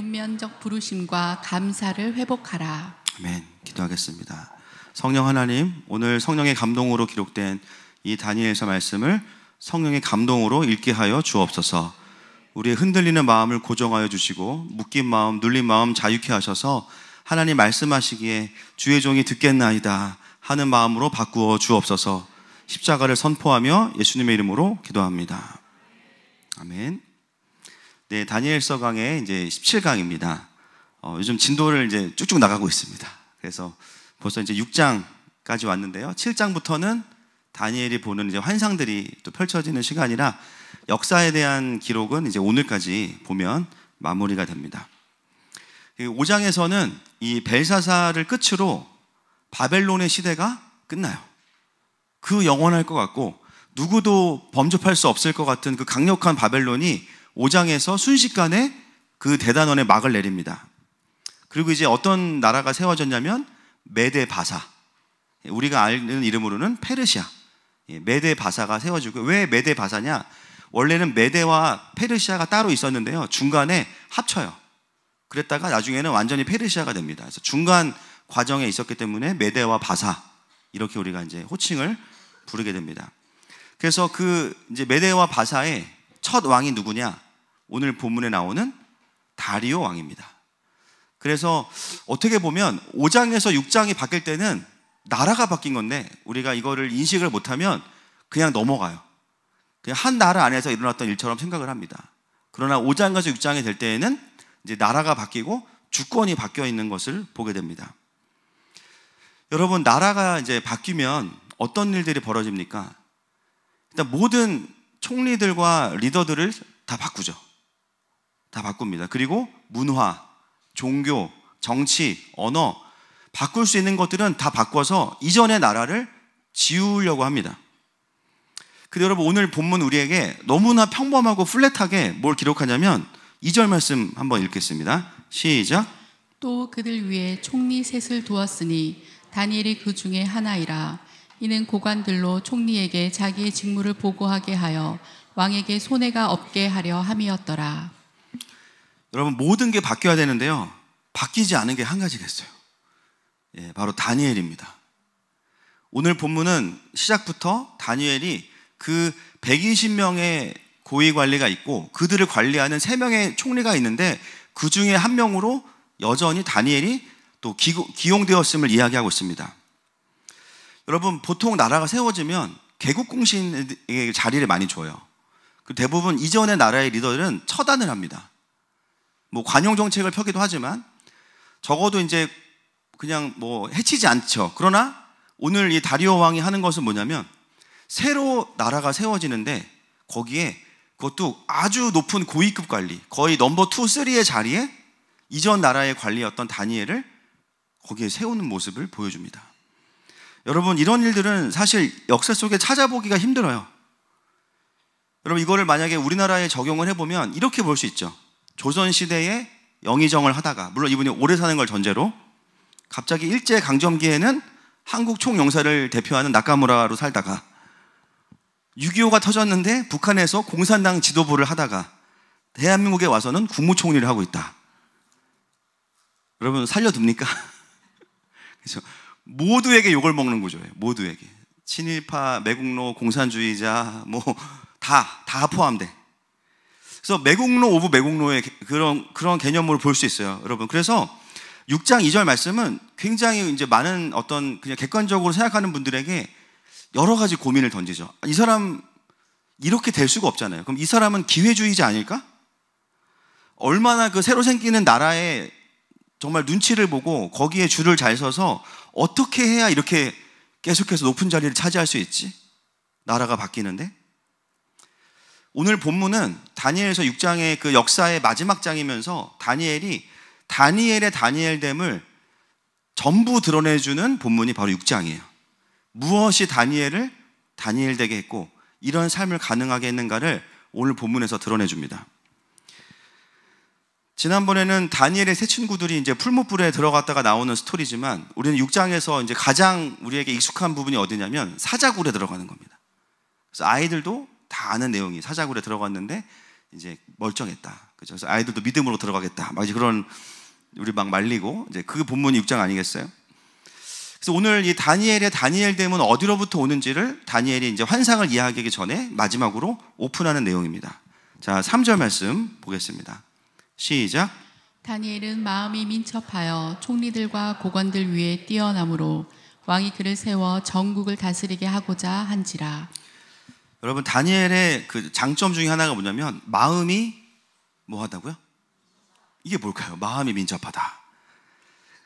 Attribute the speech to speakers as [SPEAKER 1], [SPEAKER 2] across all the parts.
[SPEAKER 1] 일면적 부르심과 감사를 회복하라.
[SPEAKER 2] 아멘. 기도하겠습니다. 성령 하나님, 오늘 성령의 감동으로 기록된 이 다니엘서 말씀을 성령의 감동으로 읽게 하여 주옵소서. 우리의 흔들리는 마음을 고정하여 주시고 묶인 마음, 눌린 마음 자유케 하셔서 하나님 말씀하시기에 주의 종이 듣겠나이다 하는 마음으로 바꾸어 주옵소서. 십자가를 선포하며 예수님의 이름으로 기도합니다. 아멘. 네, 다니엘서 강의 이제 17강입니다. 요즘 진도를 이제 쭉쭉 나가고 있습니다. 그래서 벌써 이제 6장까지 왔는데요. 7장부터는 다니엘이 보는 이제 환상들이 또 펼쳐지는 시간이라 역사에 대한 기록은 이제 오늘까지 보면 마무리가 됩니다. 5장에서는 이 벨사살을 끝으로 바벨론의 시대가 끝나요. 그 영원할 것 같고 누구도 범접할 수 없을 것 같은 그 강력한 바벨론이 5장에서 순식간에 그 대단원의 막을 내립니다. 그리고 이제 어떤 나라가 세워졌냐면 메데 바사, 우리가 아는 이름으로는 페르시아, 메데 바사가 세워지고, 왜 메데 바사냐? 원래는 메데와 페르시아가 따로 있었는데요, 중간에 합쳐요. 그랬다가 나중에는 완전히 페르시아가 됩니다. 그래서 중간 과정에 있었기 때문에 메데와 바사, 이렇게 우리가 이제 호칭을 부르게 됩니다. 그래서 그 이제 메데와 바사의 첫 왕이 누구냐? 오늘 본문에 나오는 다리오 왕입니다. 그래서 어떻게 보면 5장에서 6장이 바뀔 때는 나라가 바뀐 건데 우리가 이거를 인식을 못하면 그냥 넘어가요. 그냥 한 나라 안에서 일어났던 일처럼 생각을 합니다. 그러나 5장에서 6장이 될 때에는 이제 나라가 바뀌고 주권이 바뀌어 있는 것을 보게 됩니다. 여러분, 나라가 이제 바뀌면 어떤 일들이 벌어집니까? 일단 모든 총리들과 리더들을 다 바꾸죠. 다 바꿉니다. 그리고 문화, 종교, 정치, 언어, 바꿀 수 있는 것들은 다 바꿔서 이전의 나라를 지우려고 합니다. 근데 여러분, 오늘 본문 우리에게 너무나 평범하고 플랫하게 뭘 기록하냐면 2절 말씀 한번 읽겠습니다. 시작.
[SPEAKER 1] 또 그들 위에 총리 셋을 두었으니 다니엘이 그 중에 하나이라. 이는 고관들로 총리에게 자기의 직무를 보고하게 하여 왕에게 손해가 없게 하려 함이었더라.
[SPEAKER 2] 여러분, 모든 게 바뀌어야 되는데요, 바뀌지 않은 게 한 가지가 있어요. 바로 다니엘입니다. 오늘 본문은 시작부터 다니엘이 그 120명의 고위관리가 있고 그들을 관리하는 3명의 총리가 있는데 그 중에 한 명으로 여전히 다니엘이 또 기용되었음을 이야기하고 있습니다. 여러분, 보통 나라가 세워지면 개국공신에게 자리를 많이 줘요. 대부분 이전의 나라의 리더들은 처단을 합니다. 뭐 관용 정책을 펴기도 하지만 적어도 이제 그냥 뭐 해치지 않죠. 그러나 오늘 이 다리오 왕이 하는 것은 뭐냐면 새로 나라가 세워지는데 거기에 그것도 아주 높은 고위급 관리, 거의 넘버 2, 3의 자리에 이전 나라의 관리였던 다니엘을 거기에 세우는 모습을 보여줍니다. 여러분, 이런 일들은 사실 역사 속에 찾아보기가 힘들어요. 여러분, 이거를 만약에 우리나라에 적용을 해보면 이렇게 볼 수 있죠. 조선시대에 영의정을 하다가, 물론 이분이 오래 사는 걸 전제로, 갑자기 일제강점기에는 한국 총영사를 대표하는 나카무라로 살다가 6.25가 터졌는데 북한에서 공산당 지도부를 하다가 대한민국에 와서는 국무총리를 하고 있다. 여러분, 살려둡니까? 그렇죠? 모두에게 욕을 먹는 구조예요. 모두에게. 친일파, 매국노, 공산주의자, 뭐 다 포함돼. 그래서 매국노 오브 매국노의 그런 개념으로 볼 수 있어요, 여러분. 그래서 6장 2절 말씀은 굉장히 이제 많은 어떤 그냥 객관적으로 생각하는 분들에게 여러 가지 고민을 던지죠. 이 사람 이렇게 될 수가 없잖아요. 그럼 이 사람은 기회주의자 아닐까? 얼마나 그 새로 생기는 나라에 정말 눈치를 보고 거기에 줄을 잘 서서 어떻게 해야 이렇게 계속해서 높은 자리를 차지할 수 있지? 나라가 바뀌는데? 오늘 본문은 다니엘서 6장의 그 역사의 마지막 장이면서 다니엘의 다니엘됨을 전부 드러내주는 본문이 바로 6장이에요. 무엇이 다니엘을 다니엘되게 했고 이런 삶을 가능하게 했는가를 오늘 본문에서 드러내줍니다. 지난번에는 다니엘의 세 친구들이 이제 풀무불에 들어갔다가 나오는 스토리지만 우리는 6장에서 이제 가장 우리에게 익숙한 부분이 어디냐면 사자굴에 들어가는 겁니다. 그래서 아이들도 다 아는 내용이 사자굴에 들어갔는데 이제 멀쩡했다. 그죠? 그래서 아이들도 믿음으로 들어가겠다. 막 이제 그런 우리 막 말리고 이제 그게 본문이 6장 아니겠어요? 그래서 오늘 이 다니엘의 다니엘됨은 어디로부터 오는지를 다니엘이 이제 환상을 이야기하기 전에 마지막으로 오픈하는 내용입니다. 자, 3절 말씀 보겠습니다. 시작.
[SPEAKER 1] 다니엘은 마음이 민첩하여 총리들과 고관들 위에 뛰어나므로 왕이 그를 세워 전국을 다스리게 하고자 한지라.
[SPEAKER 2] 여러분, 다니엘의 그 장점 중에 하나가 뭐냐면 마음이 뭐 하다고요? 이게 뭘까요? 마음이 민첩하다.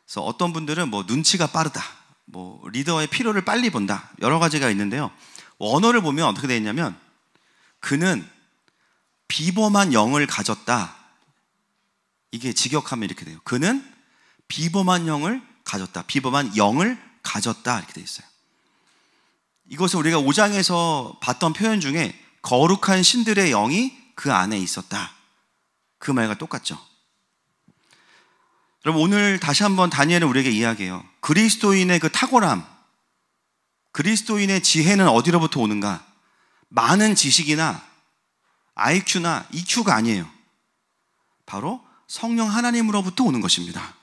[SPEAKER 2] 그래서 어떤 분들은 뭐 눈치가 빠르다, 뭐 리더의 필요를 빨리 본다, 여러 가지가 있는데요. 언어를 보면 어떻게 되어 있냐면 그는 비범한 영을 가졌다. 이게 직역하면 이렇게 돼요. 그는 비범한 영을 가졌다. 비범한 영을 가졌다. 이렇게 되어 있어요. 이것은 우리가 5장에서 봤던 표현 중에 거룩한 신들의 영이 그 안에 있었다. 그 말과 똑같죠. 여러분, 오늘 다시 한번 다니엘은 우리에게 이야기해요. 그리스도인의 그 탁월함, 그리스도인의 지혜는 어디로부터 오는가? 많은 지식이나 IQ나 EQ가 아니에요. 바로 성령 하나님으로부터 오는 것입니다.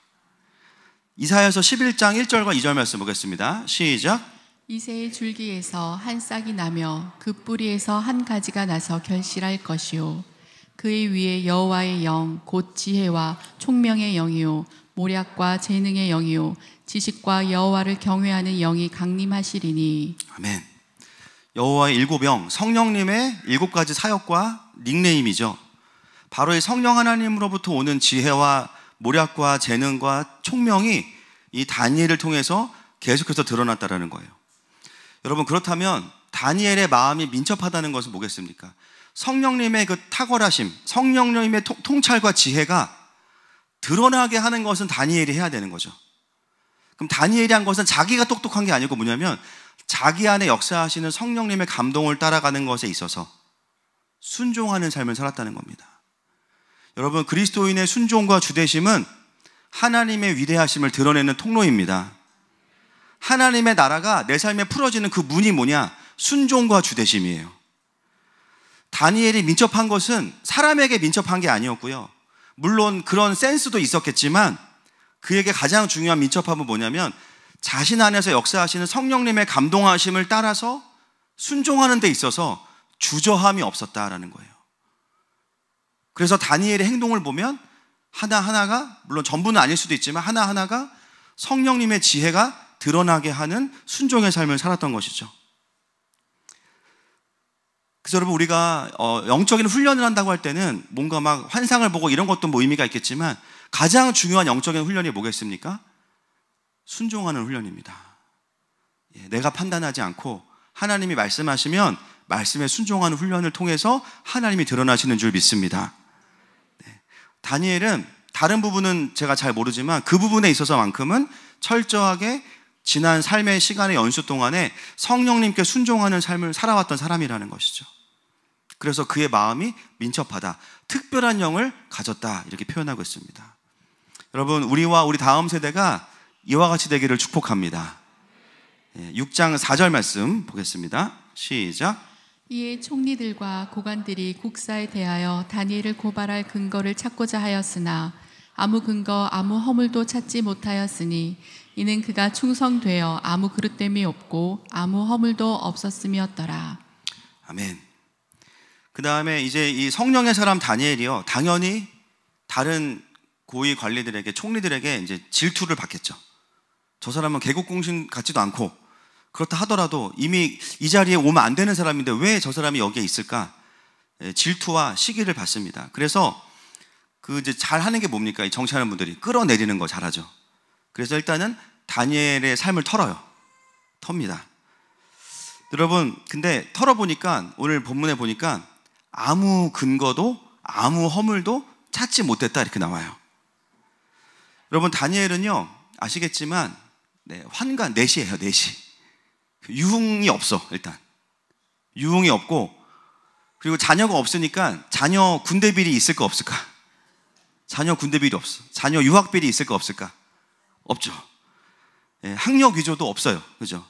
[SPEAKER 2] 이사야서 11장 1절과 2절 말씀 보겠습니다. 시작.
[SPEAKER 1] 이새의 줄기에서 한 싹이 나며 그 뿌리에서 한 가지가 나서 결실할 것이요 그의 위에 여호와의 영 곧 지혜와 총명의 영이요 모략과 재능의 영이요 지식과 여호와를 경외하는 영이 강림하시리니. 아멘.
[SPEAKER 2] 여호와의 일곱 영, 성령님의 7가지 사역과 닉네임이죠. 바로 이 성령 하나님으로부터 오는 지혜와 모략과 재능과 총명이 이 다니엘을 통해서 계속해서 드러났다라는 거예요. 여러분, 그렇다면 다니엘의 마음이 민첩하다는 것은 뭐겠습니까? 성령님의 그 탁월하심, 성령님의 통찰과 지혜가 드러나게 하는 것은 다니엘이 해야 되는 거죠. 그럼 다니엘이 한 것은 자기가 똑똑한 게 아니고 뭐냐면 자기 안에 역사하시는 성령님의 감동을 따라가는 것에 있어서 순종하는 삶을 살았다는 겁니다. 여러분, 그리스도인의 순종과 주대심은 하나님의 위대하심을 드러내는 통로입니다. 하나님의 나라가 내 삶에 풀어지는 그 문이 뭐냐? 순종과 주대심이에요. 다니엘이 민첩한 것은 사람에게 민첩한 게 아니었고요. 물론 그런 센스도 있었겠지만 그에게 가장 중요한 민첩함은 뭐냐면 자신 안에서 역사하시는 성령님의 감동하심을 따라서 순종하는 데 있어서 주저함이 없었다라는 거예요. 그래서 다니엘의 행동을 보면 하나하나가, 물론 전부는 아닐 수도 있지만 하나하나가 성령님의 지혜가 드러나게 하는 순종의 삶을 살았던 것이죠. 그래서 여러분, 우리가 영적인 훈련을 한다고 할 때는 뭔가 막 환상을 보고 이런 것도 뭐 의미가 있겠지만 가장 중요한 영적인 훈련이 뭐겠습니까? 순종하는 훈련입니다. 내가 판단하지 않고 하나님이 말씀하시면 말씀에 순종하는 훈련을 통해서 하나님이 드러나시는 줄 믿습니다. 다니엘은 다른 부분은 제가 잘 모르지만 그 부분에 있어서만큼은 철저하게 지난 삶의 시간의 연수 동안에 성령님께 순종하는 삶을 살아왔던 사람이라는 것이죠. 그래서 그의 마음이 민첩하다, 특별한 영을 가졌다, 이렇게 표현하고 있습니다. 여러분, 우리와 우리 다음 세대가 이와 같이 되기를 축복합니다. 6장 4절 말씀 보겠습니다. 시작.
[SPEAKER 1] 이에 총리들과 고관들이 국사에 대하여 다니엘을 고발할 근거를 찾고자 하였으나 아무 근거 아무 허물도 찾지 못하였으니 이는 그가 충성되어 아무 그릇됨이 없고 아무 허물도 없었음이었더라.
[SPEAKER 2] 아멘. 그 다음에 이제 이 성령의 사람 다니엘이요, 당연히 다른 고위 관리들에게, 총리들에게 이제 질투를 받겠죠. 저 사람은 개국공신 같지도 않고, 그렇다 하더라도 이미 이 자리에 오면 안 되는 사람인데 왜 저 사람이 여기에 있을까? 질투와 시기를 받습니다. 그래서 그 이제 잘 하는 게 뭡니까? 이 정치하는 분들이 끌어내리는 거 잘하죠. 그래서 일단은 다니엘의 삶을 텁니다. 여러분, 근데 털어보니까, 오늘 본문에 보니까 아무 근거도 아무 허물도 찾지 못했다, 이렇게 나와요. 여러분, 다니엘은요, 아시겠지만 환관 넷이에요. 넷이. 유흥이 없어. 일단 유흥이 없고, 그리고 자녀가 없으니까 자녀 군대비리 있을까 없을까? 자녀 군대비리 없어. 자녀 유학비리 있을까 없을까? 없죠. 학력 위조도 없어요. 그죠?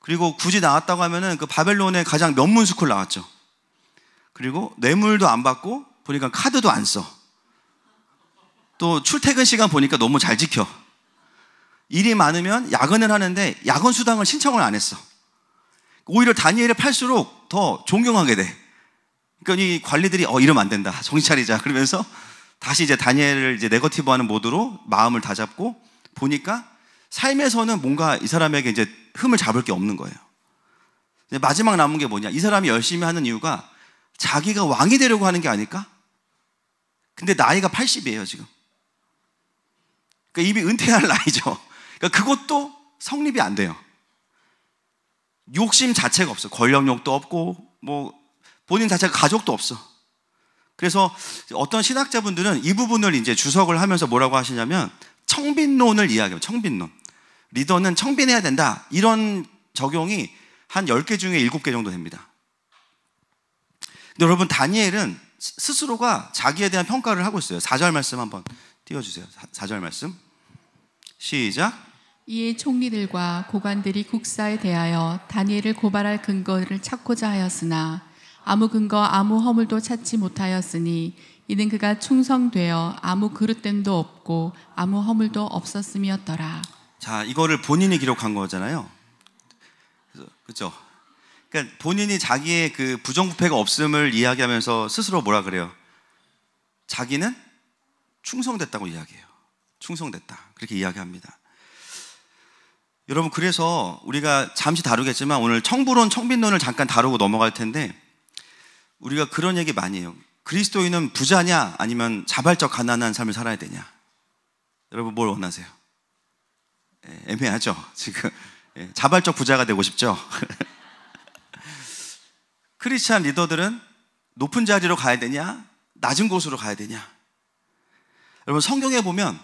[SPEAKER 2] 그리고 굳이 나왔다고 하면은 그 바벨론의 가장 명문 스쿨 나왔죠. 그리고 뇌물도 안 받고 보니까 카드도 안 써. 또 출퇴근 시간 보니까 너무 잘 지켜. 일이 많으면 야근을 하는데 야근 수당을 신청을 안 했어. 오히려 다니엘을 팔수록 더 존경하게 돼. 그러니까 이 관리들이 이러면 안 된다. 정신 차리자. 그러면서 다시 이제 다니엘을 이제 네거티브하는 모드로 마음을 다잡고 보니까 삶에서는 뭔가 이 사람에게 이제 흠을 잡을 게 없는 거예요. 이제 마지막 남은 게 뭐냐? 이 사람이 열심히 하는 이유가 자기가 왕이 되려고 하는 게 아닐까? 근데 나이가 80이에요, 지금. 그러니까 이미 은퇴할 나이죠. 그러니까 그것도 성립이 안 돼요. 욕심 자체가 없어. 권력욕도 없고, 뭐, 본인 자체가 가족도 없어. 그래서 어떤 신학자분들은 이 부분을 이제 주석을 하면서 뭐라고 하시냐면, 청빈론을 이야기해요. 청빈론. 리더는 청빈해야 된다. 이런 적용이 한 10개 중에 7개 정도 됩니다. 근데 여러분, 다니엘은 스스로가 자기에 대한 평가를 하고 있어요. 4절 말씀 한번 띄워주세요. 4절 말씀. 시작.
[SPEAKER 1] 이에 총리들과 고관들이 국사에 대하여 다니엘을 고발할 근거를 찾고자 하였으나 아무 근거 아무 허물도 찾지 못하였으니 이는 그가 충성되어 아무 그릇됨도 없고 아무 허물도 없었음이었더라.
[SPEAKER 2] 자, 이거를 본인이 기록한 거잖아요. 그렇죠? 그러니까 본인이 자기의 그 부정부패가 없음을 이야기하면서 스스로 뭐라 그래요? 자기는 충성됐다고 이야기해요. 충성됐다. 그렇게 이야기합니다. 여러분, 그래서 우리가 잠시 다루겠지만 오늘 청부론, 청빈론을 잠깐 다루고 넘어갈 텐데 우리가 그런 얘기 많이 해요. 그리스도인은 부자냐 아니면 자발적 가난한 삶을 살아야 되냐? 여러분 뭘 원하세요? 애매하죠? 지금 자발적 부자가 되고 싶죠? 크리스찬 리더들은 높은 자리로 가야 되냐? 낮은 곳으로 가야 되냐? 여러분 성경에 보면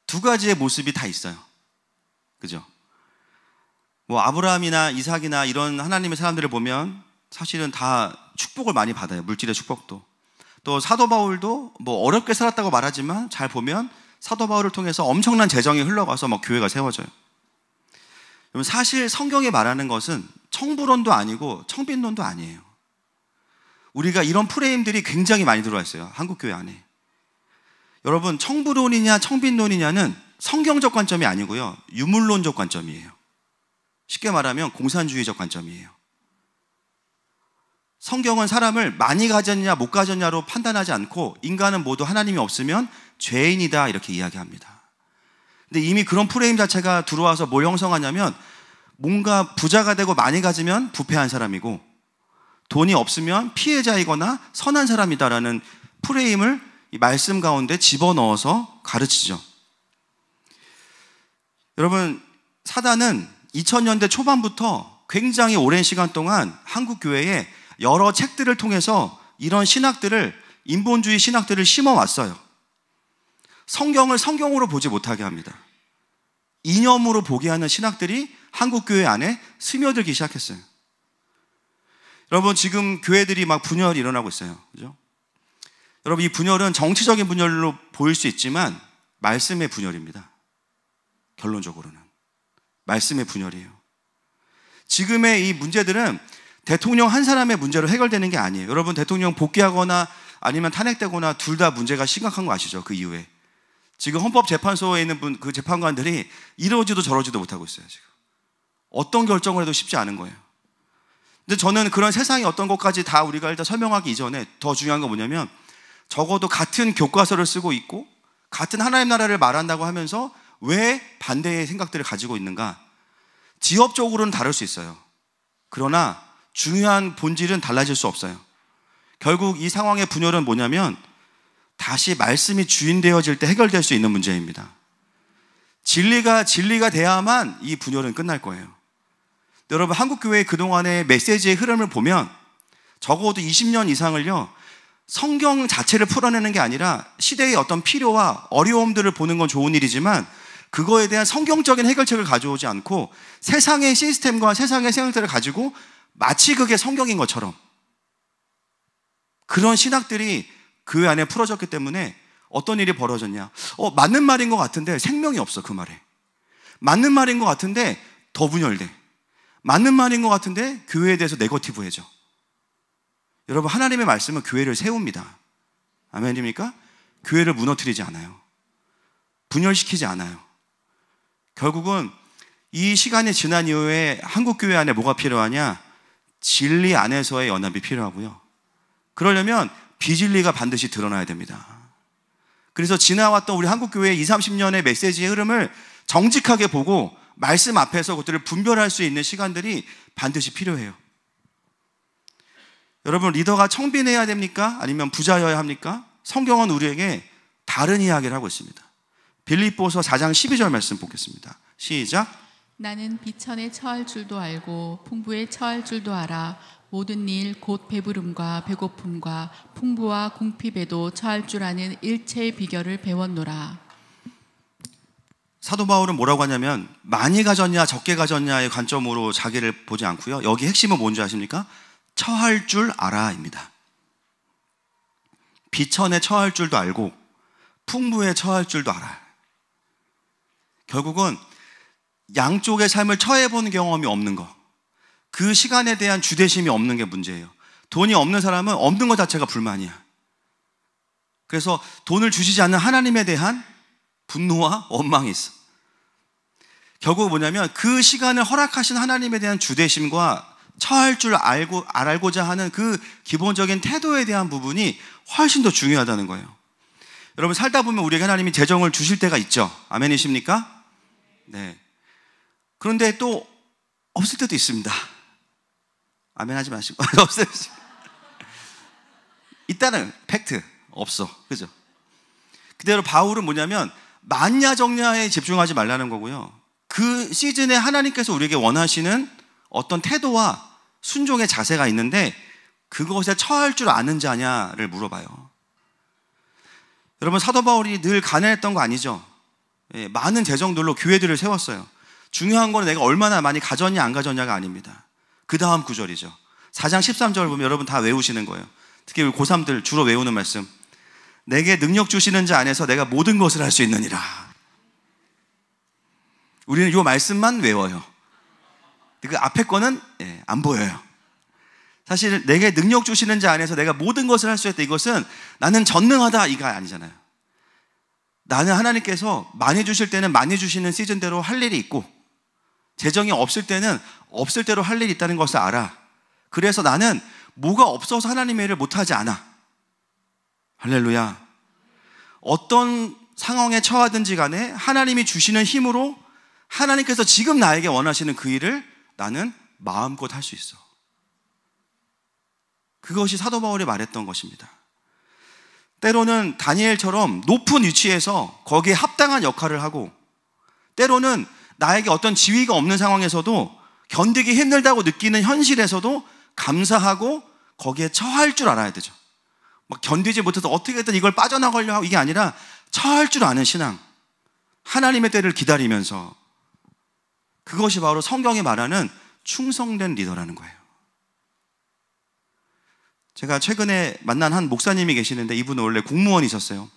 [SPEAKER 2] 두 가지의 모습이 다 있어요. 그죠? 뭐 아브라함이나 이삭이나 이런 하나님의 사람들을 보면 사실은 다 축복을 많이 받아요. 물질의 축복도. 또 사도 바울도 뭐 어렵게 살았다고 말하지만 잘 보면 사도 바울을 통해서 엄청난 재정이 흘러가서 막 교회가 세워져요. 여러분 사실 성경이 말하는 것은 청부론도 아니고 청빈론도 아니에요. 우리가 이런 프레임들이 굉장히 많이 들어와 있어요. 한국 교회 안에. 여러분 청부론이냐 청빈론이냐는 성경적 관점이 아니고요. 유물론적 관점이에요. 쉽게 말하면 공산주의적 관점이에요. 성경은 사람을 많이 가졌냐 못 가졌냐로 판단하지 않고 인간은 모두 하나님이 없으면 죄인이다 이렇게 이야기합니다. 근데 이미 그런 프레임 자체가 들어와서 뭘 형성하냐면 뭔가 부자가 되고 많이 가지면 부패한 사람이고 돈이 없으면 피해자이거나 선한 사람이다라는 프레임을 이 말씀 가운데 집어넣어서 가르치죠. 여러분 사단은 2000년대 초반부터 굉장히 오랜 시간 동안 한국 교회에 여러 책들을 통해서 이런 신학들을 인본주의 신학들을 심어왔어요. 성경을 성경으로 보지 못하게 합니다. 이념으로 보게 하는 신학들이 한국 교회 안에 스며들기 시작했어요. 여러분 지금 교회들이 막 분열이 일어나고 있어요. 그죠? 여러분 이 분열은 정치적인 분열로 보일 수 있지만 말씀의 분열입니다. 결론적으로는 말씀의 분열이에요. 지금의 이 문제들은 대통령 한 사람의 문제로 해결되는 게 아니에요. 여러분 대통령 복귀하거나 아니면 탄핵되거나 둘 다 문제가 심각한 거 아시죠? 그 이후에 지금 헌법재판소에 있는 그 재판관들이 이러지도 저러지도 못하고 있어요. 지금 어떤 결정을 해도 쉽지 않은 거예요. 근데 저는 그런 세상이 어떤 것까지 다 우리가 일단 설명하기 이전에 더 중요한 건 뭐냐면 적어도 같은 교과서를 쓰고 있고 같은 하나님 나라를 말한다고 하면서 왜 반대의 생각들을 가지고 있는가? 지역적으로는 다를 수 있어요. 그러나 중요한 본질은 달라질 수 없어요. 결국 이 상황의 분열은 뭐냐면 다시 말씀이 주인되어질 때 해결될 수 있는 문제입니다. 진리가 돼야만 이 분열은 끝날 거예요. 여러분 한국교회의 그동안의 메시지의 흐름을 보면 적어도 20년 이상을요 성경 자체를 풀어내는 게 아니라 시대의 어떤 필요와 어려움들을 보는 건 좋은 일이지만 그거에 대한 성경적인 해결책을 가져오지 않고 세상의 시스템과 세상의 생각들을 가지고 마치 그게 성경인 것처럼 그런 신학들이 그 안에 풀어졌기 때문에 어떤 일이 벌어졌냐? 맞는 말인 것 같은데 생명이 없어 그 말에. 맞는 말인 것 같은데 더 분열돼. 맞는 말인 것 같은데 교회에 대해서 네거티브해져. 여러분 하나님의 말씀은 교회를 세웁니다. 아멘입니까? 교회를 무너뜨리지 않아요. 분열시키지 않아요. 결국은 이 시간이 지난 이후에 한국교회 안에 뭐가 필요하냐? 진리 안에서의 연합이 필요하고요. 그러려면 비진리가 반드시 드러나야 됩니다. 그래서 지나왔던 우리 한국교회의 20, 30년의 메시지의 흐름을 정직하게 보고 말씀 앞에서 그것들을 분별할 수 있는 시간들이 반드시 필요해요. 여러분, 리더가 청빈해야 됩니까? 아니면 부자여야 합니까? 성경은 우리에게 다른 이야기를 하고 있습니다. 빌립보서 4장 12절 말씀 보겠습니다. 시작.
[SPEAKER 1] 나는 비천에 처할 줄도 알고 풍부에 처할 줄도 알아. 모든 일 곧 배부름과 배고픔과 풍부와 궁핍에도 처할 줄 아는 일체의 비결을 배웠노라.
[SPEAKER 2] 사도 바울은 뭐라고 하냐면 많이 가졌냐 적게 가졌냐의 관점으로 자기를 보지 않고요. 여기 핵심은 뭔지 아십니까? 처할 줄 알아입니다. 비천에 처할 줄도 알고 풍부에 처할 줄도 알아요. 결국은 양쪽의 삶을 처해본 경험이 없는 거, 그 시간에 대한 주대심이 없는 게 문제예요. 돈이 없는 사람은 없는 것 자체가 불만이야. 그래서 돈을 주시지 않는 하나님에 대한 분노와 원망이 있어. 결국 뭐냐면 그 시간을 허락하신 하나님에 대한 주대심과 처할 줄 알고자 하는 그 기본적인 태도에 대한 부분이 훨씬 더 중요하다는 거예요. 여러분, 살다 보면 우리에게 하나님이 재정을 주실 때가 있죠. 아멘이십니까? 네. 그런데 또 없을 때도 있습니다. 아멘 하지 마시고. 없어요. 있다는 팩트. 없어. 그죠? 그대로 바울은 뭐냐면 만야정야에 집중하지 말라는 거고요. 그 시즌에 하나님께서 우리에게 원하시는 어떤 태도와 순종의 자세가 있는데 그것에 처할 줄 아는 자냐를 물어봐요. 여러분, 사도 바울이 늘 가난했던 거 아니죠? 예, 많은 재정들로 교회들을 세웠어요. 중요한 건 내가 얼마나 많이 가졌냐 안 가졌냐가 아닙니다. 그 다음 구절이죠. 4장 13절 보면 여러분 다 외우시는 거예요. 특히 우리 고3들 주로 외우는 말씀. 내게 능력 주시는 자 안에서 내가 모든 것을 할 수 있느니라. 우리는 이 말씀만 외워요. 그 앞에 거는 안 보여요. 사실 내게 능력 주시는 자 안에서 내가 모든 것을 할 수 있다, 이것은 나는 전능하다 이거 아니잖아요. 나는 하나님께서 많이 주실 때는 많이 주시는 시즌대로 할 일이 있고 재정이 없을 때는 없을 대로 할 일이 있다는 것을 알아. 그래서 나는 뭐가 없어서 하나님의 일을 못하지 않아. 할렐루야. 어떤 상황에 처하든지 간에 하나님이 주시는 힘으로 하나님께서 지금 나에게 원하시는 그 일을 나는 마음껏 할 수 있어. 그것이 사도 바울이 말했던 것입니다. 때로는 다니엘처럼 높은 위치에서 거기에 합당한 역할을 하고, 때로는 나에게 어떤 지위가 없는 상황에서도 견디기 힘들다고 느끼는 현실에서도 감사하고 거기에 처할 줄 알아야 되죠. 막 견디지 못해서 어떻게든 이걸 빠져나가려 하고, 이게 아니라 처할 줄 아는 신앙, 하나님의 때를 기다리면서, 그것이 바로 성경이 말하는 충성된 리더라는 거예요. 제가 최근에 만난 한 목사님이 계시는데 이분은 원래 공무원이셨어요.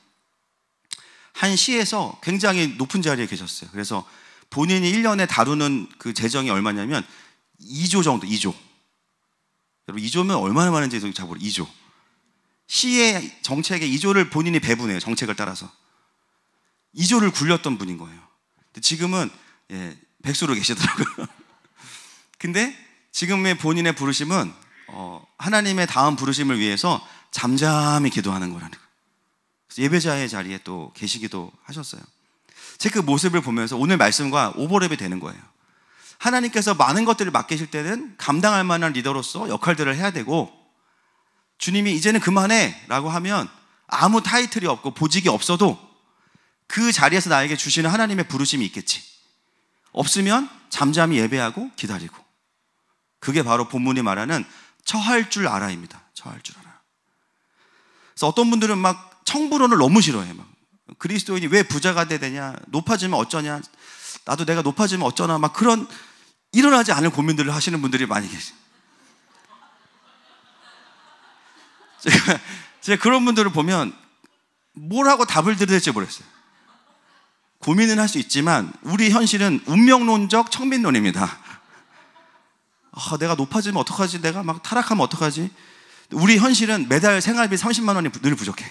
[SPEAKER 2] 한 시에서 굉장히 높은 자리에 계셨어요. 그래서 본인이 1년에 다루는 그 재정이 얼마냐면 2조 정도, 2조. 여러분, 2조면 얼마나 많은지 잘 모르겠어요. 2조. 시의 정책에 2조를 본인이 배분해요. 정책을 따라서. 2조를 굴렸던 분인 거예요. 근데 지금은 백수로 계시더라고요. 근데 지금의 본인의 부르심은 하나님의 다음 부르심을 위해서 잠잠히 기도하는 거라는 거예요. 그래서 예배자의 자리에 또 계시기도 하셨어요. 제 그 모습을 보면서 오늘 말씀과 오버랩이 되는 거예요. 하나님께서 많은 것들을 맡기실 때는 감당할 만한 리더로서 역할들을 해야 되고, 주님이 이제는 그만해 라고 하면 아무 타이틀이 없고 보직이 없어도 그 자리에서 나에게 주시는 하나님의 부르심이 있겠지. 없으면 잠잠히 예배하고 기다리고. 그게 바로 본문이 말하는 처할 줄 알아입니다. 처할 줄 알아. 그래서 어떤 분들은 막 청부론을 너무 싫어해. 막 그리스도인이 왜 부자가 돼야 되냐, 높아지면 어쩌냐, 나도 내가 높아지면 어쩌나, 막 그런 일어나지 않을 고민들을 하시는 분들이 많이 계세요. 제가 그런 분들을 보면 뭘 하고 답을 드려야 될지 모르겠어요. 고민은 할 수 있지만 우리 현실은 운명론적 청빈론입니다. 내가 높아지면 어떡하지? 내가 막 타락하면 어떡하지? 우리 현실은 매달 생활비 30만 원이 늘 부족해.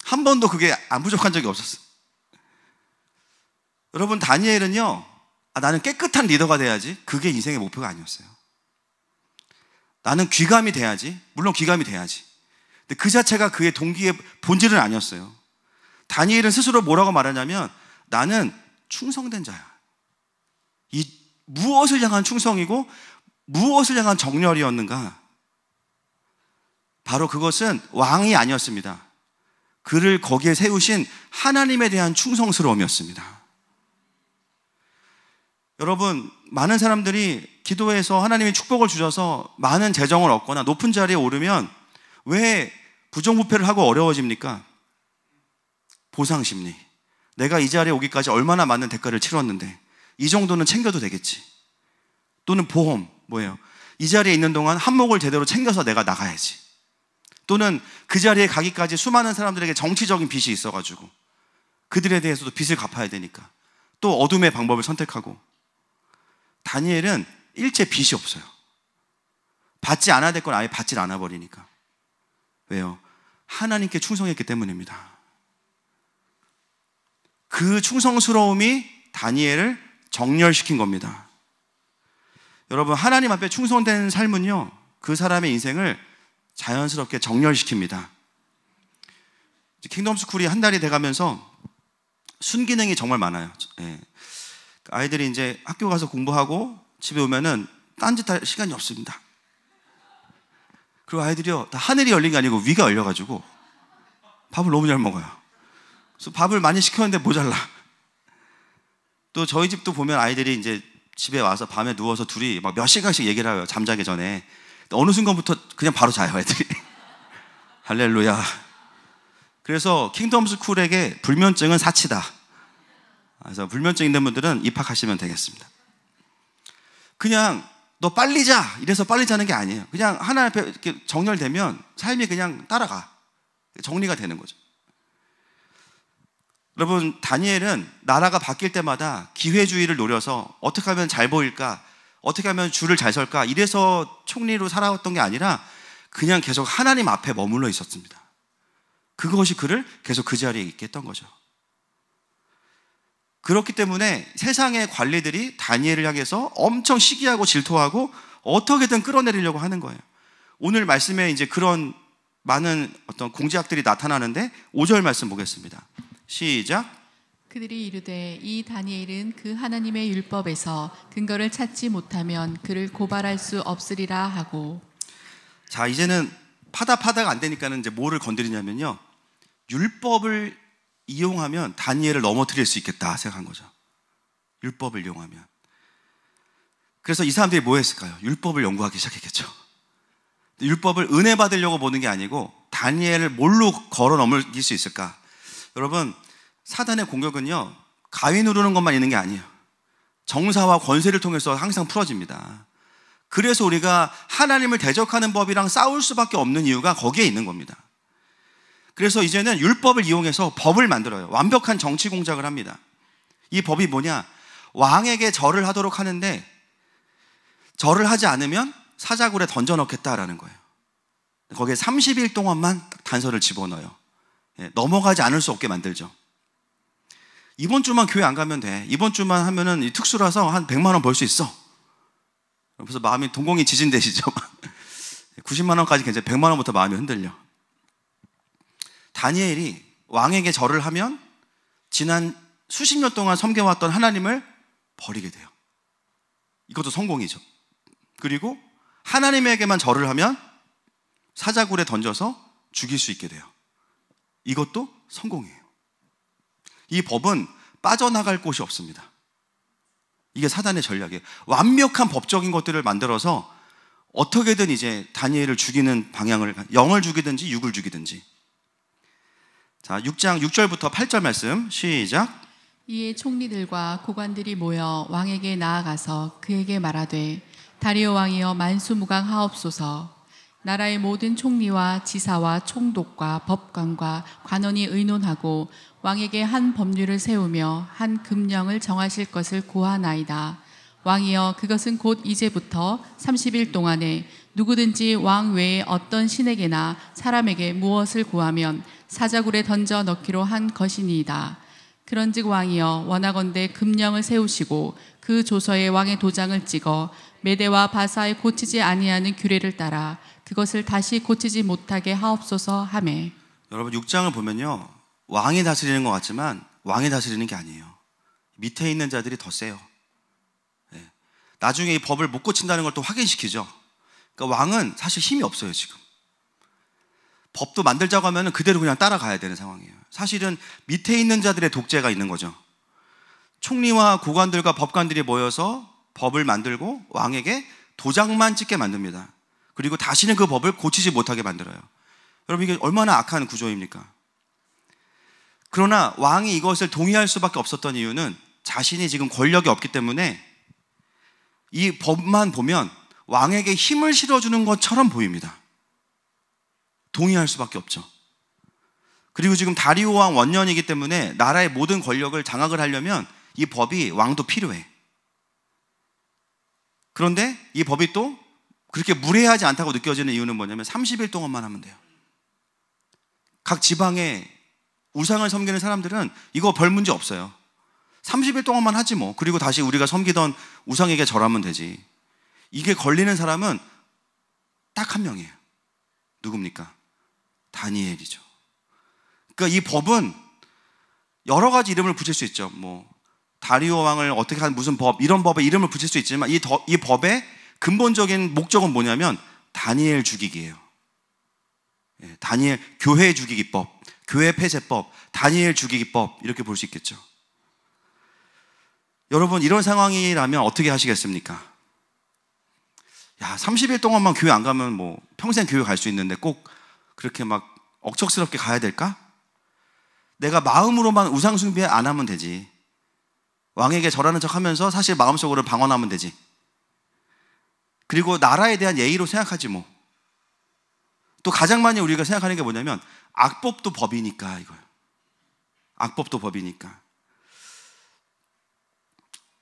[SPEAKER 2] 한 번도 그게 안 부족한 적이 없었어요. 여러분, 다니엘은요, 나는 깨끗한 리더가 돼야지, 그게 인생의 목표가 아니었어요. 나는 귀감이 돼야지, 물론 귀감이 돼야지. 근데 그 자체가 그의 동기의 본질은 아니었어요. 다니엘은 스스로 뭐라고 말하냐면, 나는 충성된 자야. 이 무엇을 향한 충성이고 무엇을 향한 정열이었는가? 바로 그것은 왕이 아니었습니다. 그를 거기에 세우신 하나님에 대한 충성스러움이었습니다. 여러분, 많은 사람들이 기도해서 하나님이 축복을 주셔서 많은 재정을 얻거나 높은 자리에 오르면 왜 부정부패를 하고 어려워집니까? 보상심리. 내가 이 자리에 오기까지 얼마나 많은 대가를 치렀는데 이 정도는 챙겨도 되겠지. 또는 보험, 뭐예요? 이 자리에 있는 동안 한몫을 제대로 챙겨서 내가 나가야지. 또는 그 자리에 가기까지 수많은 사람들에게 정치적인 빚이 있어가지고 그들에 대해서도 빚을 갚아야 되니까 또 어둠의 방법을 선택하고. 다니엘은 일체 빚이 없어요. 받지 않아야 될 건 아예 받질 않아 버리니까. 왜요? 하나님께 충성했기 때문입니다. 그 충성스러움이 다니엘을 정렬시킨 겁니다. 여러분, 하나님 앞에 충성된 삶은요, 그 사람의 인생을 자연스럽게 정렬시킵니다. 킹덤스쿨이 한 달이 돼가면서 순기능이 정말 많아요. 예. 아이들이 이제 학교 가서 공부하고 집에 오면은 딴짓할 시간이 없습니다. 그리고 아이들이요, 다 하늘이 열린 게 아니고 위가 열려가지고 밥을 너무 잘 먹어요. 그래서 밥을 많이 시켰는데 모자라. 또 저희 집도 보면 아이들이 이제 집에 와서 밤에 누워서 둘이 막 몇 시간씩 얘기를 해요. 잠자기 전에. 어느 순간부터 그냥 바로 자요, 애들이. 할렐루야. 그래서 킹덤스쿨에게 불면증은 사치다. 그래서 불면증 있는 분들은 입학하시면 되겠습니다. 그냥 너 빨리 자, 이래서 빨리 자는 게 아니에요. 그냥 하나님 앞에 이렇게 정렬되면 삶이 그냥 따라가. 정리가 되는 거죠. 여러분, 다니엘은 나라가 바뀔 때마다 기회주의를 노려서 어떻게 하면 잘 보일까, 어떻게 하면 줄을 잘 설까, 이래서 총리로 살아왔던 게 아니라 그냥 계속 하나님 앞에 머물러 있었습니다. 그것이 그를 계속 그 자리에 있게 했던 거죠. 그렇기 때문에 세상의 관리들이 다니엘을 향해서 엄청 시기하고 질투하고 어떻게든 끌어내리려고 하는 거예요. 오늘 말씀에 이제 그런 많은 어떤 공작들이 나타나는데 5절 말씀 보겠습니다. 시작.
[SPEAKER 1] 그들이 이르되 이 다니엘은 그 하나님의 율법에서 근거를 찾지 못하면 그를 고발할 수 없으리라 하고.
[SPEAKER 2] 자, 이제는 파다가 안 되니까는 이제 뭐를 건드리냐면요, 율법을 이용하면 다니엘을 넘어뜨릴 수 있겠다 생각한 거죠. 율법을 이용하면. 그래서 이 사람들이 뭐 했을까요? 율법을 연구하기 시작했겠죠. 율법을 은혜 받으려고 보는 게 아니고 다니엘을 뭘로 걸어 넘길 수 있을까? 여러분, 사단의 공격은요, 가위 누르는 것만 있는 게 아니에요. 정사와 권세를 통해서 항상 풀어집니다. 그래서 우리가 하나님을 대적하는 법이랑 싸울 수밖에 없는 이유가 거기에 있는 겁니다. 그래서 이제는 율법을 이용해서 법을 만들어요. 완벽한 정치 공작을 합니다. 이 법이 뭐냐? 왕에게 절을 하도록 하는데 절을 하지 않으면 사자굴에 던져넣겠다라는 거예요. 거기에 30일 동안만 단서를 집어넣어요. 넘어가지 않을 수 없게 만들죠. 이번 주만 교회 안 가면 돼. 이번 주만 하면은 이 특수라서 한 100만 원 벌 수 있어. 그래서 마음이 동공이 지진되시죠. 90만 원까지 괜찮아요. 100만 원부터 마음이 흔들려. 다니엘이 왕에게 절을 하면 지난 수십 년 동안 섬겨왔던 하나님을 버리게 돼요. 이것도 성공이죠. 그리고 하나님에게만 절을 하면 사자굴에 던져서 죽일 수 있게 돼요. 이것도 성공이에요. 이 법은 빠져나갈 곳이 없습니다. 이게 사단의 전략이에요. 완벽한 법적인 것들을 만들어서 어떻게든 이제 다니엘을 죽이는 방향을, 영을 죽이든지 육을 죽이든지. 자, 6장 6절부터 8절 말씀 시작.
[SPEAKER 1] 이에 총리들과 고관들이 모여 왕에게 나아가서 그에게 말하되 다리오 왕이여 만수무강하옵소서. 나라의 모든 총리와 지사와 총독과 법관과 관원이 의논하고 왕에게 한 법률을 세우며 한 금령을 정하실 것을 고하나이다. 왕이여 그것은 곧 이제부터 30일 동안에 누구든지 왕 외에 어떤 신에게나 사람에게 무엇을 구하면 사자굴에 던져 넣기로 한 것이니이다. 그런즉 왕이여 원하건대 금령을 세우시고 그 조서에 왕의 도장을 찍어 메대와 바사에 고치지 아니하는 규례를 따라 그것을 다시 고치지 못하게 하옵소서 하매.
[SPEAKER 2] 여러분 6장을 보면요, 왕이 다스리는 것 같지만 왕이 다스리는 게 아니에요. 밑에 있는 자들이 더 세요. 네. 나중에 이 법을 못 고친다는 걸 또 확인시키죠. 그러니까 왕은 사실 힘이 없어요. 지금 법도 만들자고 하면 그대로 그냥 따라가야 되는 상황이에요. 사실은 밑에 있는 자들의 독재가 있는 거죠. 총리와 고관들과 법관들이 모여서 법을 만들고 왕에게 도장만 찍게 만듭니다. 그리고 다시는 그 법을 고치지 못하게 만들어요. 여러분 이게 얼마나 악한 구조입니까? 그러나 왕이 이것을 동의할 수밖에 없었던 이유는 자신이 지금 권력이 없기 때문에 이 법만 보면 왕에게 힘을 실어주는 것처럼 보입니다. 동의할 수밖에 없죠. 그리고 지금 다리오 왕 원년이기 때문에 나라의 모든 권력을 장악을 하려면 이 법이 왕도 필요해. 그런데 이 법이 또 그렇게 무례하지 않다고 느껴지는 이유는 뭐냐면 30일 동안만 하면 돼요. 각 지방에 우상을 섬기는 사람들은 이거 별 문제 없어요. 30일 동안만 하지 뭐. 그리고 다시 우리가 섬기던 우상에게 절하면 되지. 이게 걸리는 사람은 딱 한 명이에요. 누굽니까? 다니엘이죠. 그러니까 이 법은 여러 가지 이름을 붙일 수 있죠. 뭐 다리오 왕을 어떻게 한 무슨 법, 이런 법에 이름을 붙일 수 있지만 이 법의 근본적인 목적은 뭐냐면 다니엘 죽이기예요. 예, 다니엘 교회 죽이기법, 교회 폐쇄법, 다니엘 죽이기법, 이렇게 볼 수 있겠죠. 여러분 이런 상황이라면 어떻게 하시겠습니까? 야, 30일 동안만 교회 안 가면 뭐 평생 교회 갈 수 있는데 꼭 그렇게 막 억척스럽게 가야 될까? 내가 마음으로만 우상 숭배 안 하면 되지. 왕에게 절하는 척 하면서 사실 마음속으로 방언하면 되지. 그리고 나라에 대한 예의로 생각하지 뭐. 또 가장 많이 우리가 생각하는 게 뭐냐면 악법도 법이니까 이거예요. 악법도 법이니까.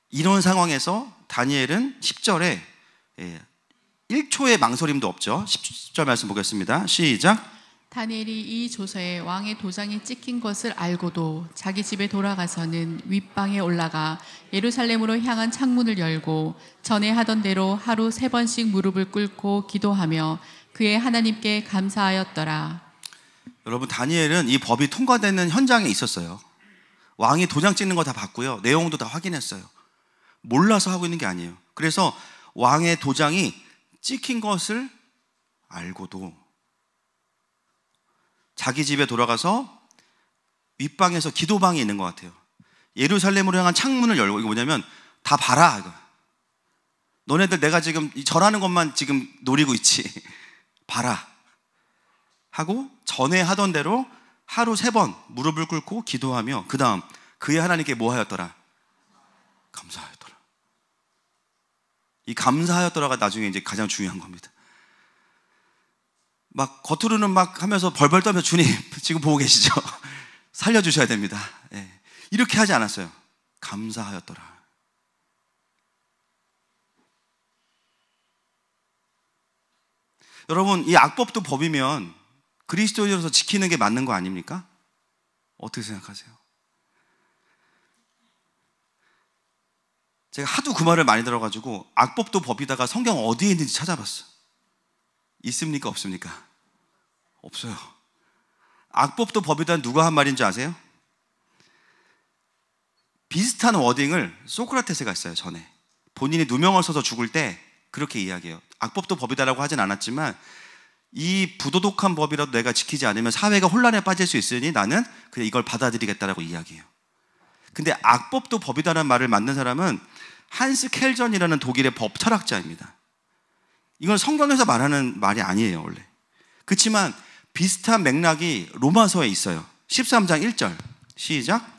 [SPEAKER 2] 이런 상황에서 다니엘은 10절에 1초의 망설임도 없죠. 10절 말씀 보겠습니다. 시작.
[SPEAKER 1] 다니엘이 이 조서에 왕의 도장이 찍힌 것을 알고도 자기 집에 돌아가서는 윗방에 올라가 예루살렘으로 향한 창문을 열고 전에 하던 대로 하루 3번씩 무릎을 꿇고 기도하며 그의 하나님께 감사하였더라.
[SPEAKER 2] 여러분 다니엘은 이 법이 통과되는 현장에 있었어요. 왕이 도장 찍는 거 다 봤고요. 내용도 다 확인했어요. 몰라서 하고 있는 게 아니에요. 그래서 왕의 도장이 찍힌 것을 알고도 자기 집에 돌아가서 윗방에서 기도방이 있는 것 같아요. 예루살렘으로 향한 창문을 열고, 이거 뭐냐면 다 봐라 이거. 너네들 내가 지금 절하는 것만 지금 노리고 있지. 봐라 하고 전에 하던 대로 하루 3번 무릎을 꿇고 기도하며 그 다음 그의 하나님께 뭐 하였더라? 감사하였더라. 이 감사하였더라가 나중에 이제 가장 중요한 겁니다. 막 겉으로는 막 하면서 벌벌 떨면서 주님 지금 보고 계시죠? 살려주셔야 됩니다. 예. 이렇게 하지 않았어요. 감사하였더라. 여러분 이 악법도 법이면 그리스도인으로서 지키는 게 맞는 거 아닙니까? 어떻게 생각하세요? 제가 하도 그 말을 많이 들어가지고 악법도 법이다가 성경 어디에 있는지 찾아봤어요. 있습니까? 없습니까? 없어요. 악법도 법이다 누가 한 말인지 아세요? 비슷한 워딩을 소크라테스가 했어요. 전에 본인이 누명을 써서 죽을 때 그렇게 이야기해요. 악법도 법이다라고 하진 않았지만 이 부도덕한 법이라도 내가 지키지 않으면 사회가 혼란에 빠질 수 있으니 나는 그냥 이걸 받아들이겠다라고 이야기해요. 근데 악법도 법이다라는 말을 만든 사람은 한스 켈전이라는 독일의 법 철학자입니다. 이건 성경에서 말하는 말이 아니에요 원래. 그렇지만 비슷한 맥락이 로마서에 있어요. 13장 1절 시작.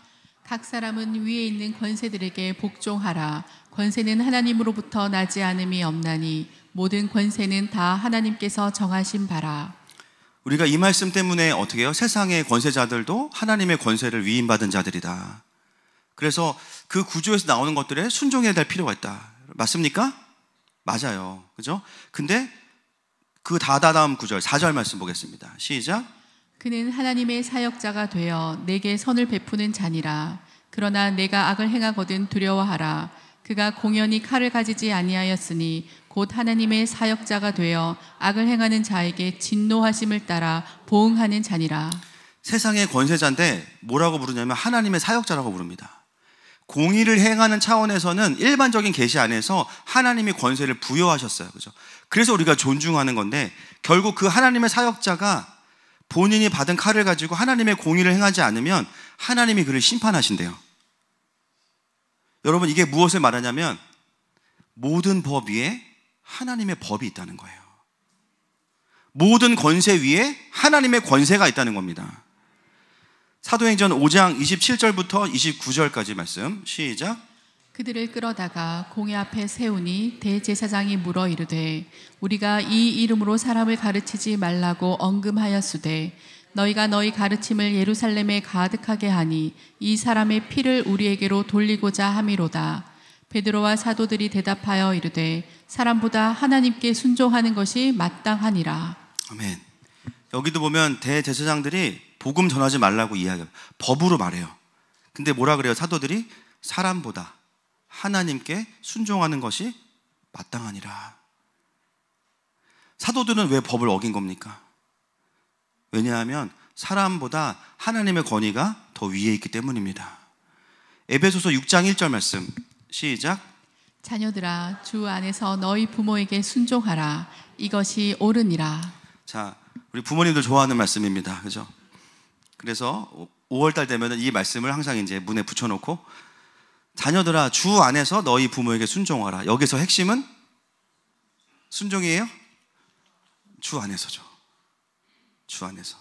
[SPEAKER 1] 각 사람은 위에 있는 권세들에게 복종하라. 권세는 하나님으로부터 나지 않음이 없나니 모든 권세는 다 하나님께서 정하신 바라.
[SPEAKER 2] 우리가 이 말씀 때문에 어떻게 해요? 세상의 권세자들도 하나님의 권세를 위임받은 자들이다. 그래서 그 구조에서 나오는 것들에 순종해야 될 필요가 있다. 맞습니까? 맞아요. 그죠? 근데 그 다다음 구절 4절 말씀 보겠습니다. 시작.
[SPEAKER 1] 그는 하나님의 사역자가 되어 내게 선을 베푸는 자니라. 그러나 내가 악을 행하거든 두려워하라. 그가 공연히 칼을 가지지 아니하였으니 곧 하나님의 사역자가 되어 악을 행하는 자에게 진노하심을 따라 보응하는 자니라.
[SPEAKER 2] 세상의 권세자인데 뭐라고 부르냐면 하나님의 사역자라고 부릅니다. 공의를 행하는 차원에서는 일반적인 계시 안에서 하나님이 권세를 부여하셨어요. 그죠? 그래서 우리가 존중하는 건데 결국 그 하나님의 사역자가 본인이 받은 칼을 가지고 하나님의 공의를 행하지 않으면 하나님이 그를 심판하신대요. 여러분, 이게 무엇을 말하냐면 모든 법 위에 하나님의 법이 있다는 거예요. 모든 권세 위에 하나님의 권세가 있다는 겁니다. 사도행전 5장 27절부터 29절까지 말씀 시작.
[SPEAKER 1] 그들을 끌어다가 공회 앞에 세우니 대제사장이 물어 이르되 우리가 이 이름으로 사람을 가르치지 말라고 언금하였으되 너희가 너희 가르침을 예루살렘에 가득하게 하니 이 사람의 피를 우리에게로 돌리고자 함이로다. 베드로와 사도들이 대답하여 이르되 사람보다 하나님께 순종하는 것이 마땅하니라.
[SPEAKER 2] 아멘. 여기도 보면 대제사장들이 복음 전하지 말라고 이야기해요. 법으로 말해요. 근데 뭐라 그래요? 사도들이 사람보다 하나님께 순종하는 것이 마땅하니라. 사도들은 왜 법을 어긴 겁니까? 왜냐하면 사람보다 하나님의 권위가 더 위에 있기 때문입니다. 에베소서 6장 1절 말씀 시작.
[SPEAKER 1] 자녀들아 주 안에서 너희 부모에게 순종하라. 이것이 옳으니라.
[SPEAKER 2] 자, 우리 부모님들 좋아하는 말씀입니다. 그죠? 그래서 5월달 되면 이 말씀을 항상 이제 문에 붙여놓고 자녀들아 주 안에서 너희 부모에게 순종하라. 여기서 핵심은 순종이에요? 주 안에서죠. 주 안에서.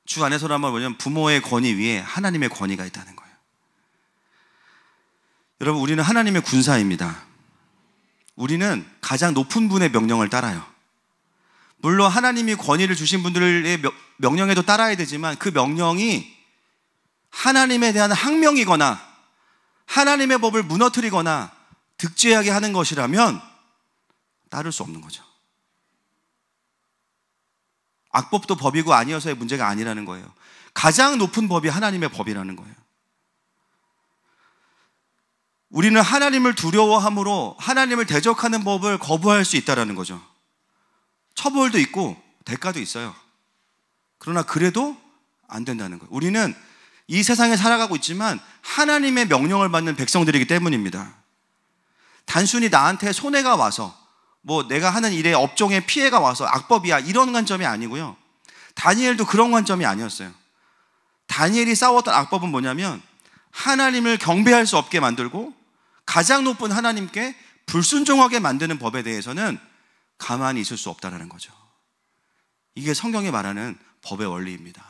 [SPEAKER 2] 주 안에서란 말 뭐냐면 부모의 권위 위에 하나님의 권위가 있다는 거예요. 여러분, 우리는 하나님의 군사입니다. 우리는 가장 높은 분의 명령을 따라요. 물론 하나님이 권위를 주신 분들의 명령에도 따라야 되지만 그 명령이 하나님에 대한 항명이거나 하나님의 법을 무너뜨리거나 득죄하게 하는 것이라면 따를 수 없는 거죠. 악법도 법이고 아니어서의 문제가 아니라는 거예요. 가장 높은 법이 하나님의 법이라는 거예요. 우리는 하나님을 두려워함으로 하나님을 대적하는 법을 거부할 수 있다는 거죠. 처벌도 있고 대가도 있어요. 그러나 그래도 안 된다는 거예요. 우리는 이 세상에 살아가고 있지만 하나님의 명령을 받는 백성들이기 때문입니다. 단순히 나한테 손해가 와서 뭐 내가 하는 일에 업종에 피해가 와서 악법이야 이런 관점이 아니고요. 다니엘도 그런 관점이 아니었어요. 다니엘이 싸웠던 악법은 뭐냐면 하나님을 경배할 수 없게 만들고 가장 높은 하나님께 불순종하게 만드는 법에 대해서는 가만히 있을 수 없다는 거죠. 이게 성경이 말하는 법의 원리입니다.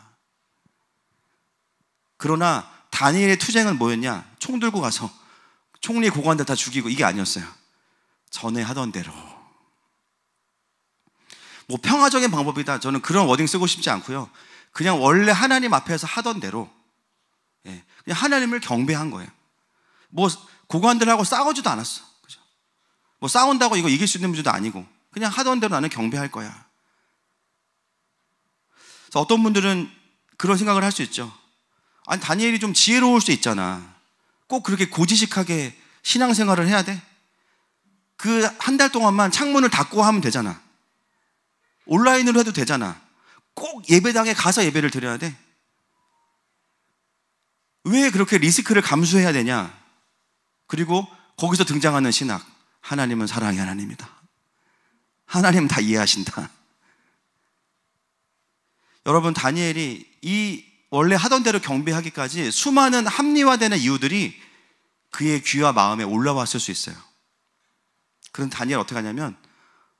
[SPEAKER 2] 그러나 다니엘의 투쟁은 뭐였냐? 총 들고 가서 총리 고관들 다 죽이고 이게 아니었어요. 전에 하던 대로. 뭐 평화적인 방법이다. 저는 그런 워딩 쓰고 싶지 않고요. 그냥 원래 하나님 앞에서 하던 대로 그냥 하나님을 경배한 거예요. 뭐 고관들하고 싸우지도 않았어. 그죠? 뭐 싸운다고 이거 이길 수 있는 문제도 아니고 그냥 하던 대로 나는 경배할 거야. 그래서 어떤 분들은 그런 생각을 할 수 있죠. 아니 다니엘이 좀 지혜로울 수 있잖아. 꼭 그렇게 고지식하게 신앙생활을 해야 돼? 그 한 달 동안만 창문을 닫고 하면 되잖아. 온라인으로 해도 되잖아. 꼭 예배당에 가서 예배를 드려야 돼? 왜 그렇게 리스크를 감수해야 되냐? 그리고 거기서 등장하는 신학, 하나님은 사랑의 하나님이다. 하나님은 다 이해하신다. 여러분, 다니엘이 이 원래 하던 대로 경배하기까지 수많은 합리화되는 이유들이 그의 귀와 마음에 올라왔을 수 있어요. 그런 다니엘 어떻게 하냐면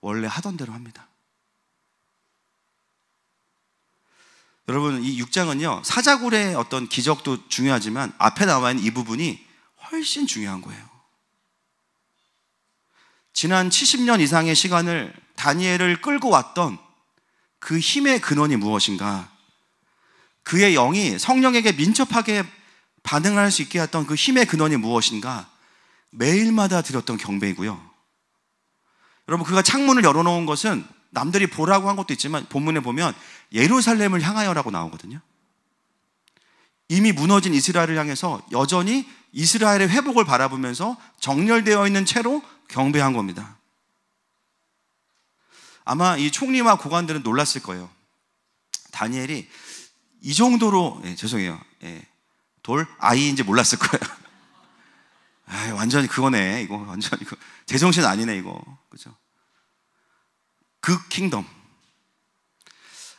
[SPEAKER 2] 원래 하던 대로 합니다. 여러분, 이 6장은요 사자굴의 어떤 기적도 중요하지만 앞에 나와 있는 이 부분이 훨씬 중요한 거예요. 지난 70년 이상의 시간을 다니엘을 끌고 왔던 그 힘의 근원이 무엇인가? 그의 영이 성령에게 민첩하게 반응을 할 수 있게 했던 그 힘의 근원이 무엇인가? 매일마다 드렸던 경배이고요. 여러분, 그가 창문을 열어놓은 것은 남들이 보라고 한 것도 있지만 본문에 보면 예루살렘을 향하여라고 나오거든요. 이미 무너진 이스라엘을 향해서 여전히 이스라엘의 회복을 바라보면서 정렬되어 있는 채로 경배한 겁니다. 아마 이 총리와 고관들은 놀랐을 거예요. 다니엘이 이 정도로, 죄송해요. 돌 아이인지 몰랐을 거예요. 완전히 그거네. 이거 완전히 제정신 아니네 이거. 그죠? 그 킹덤.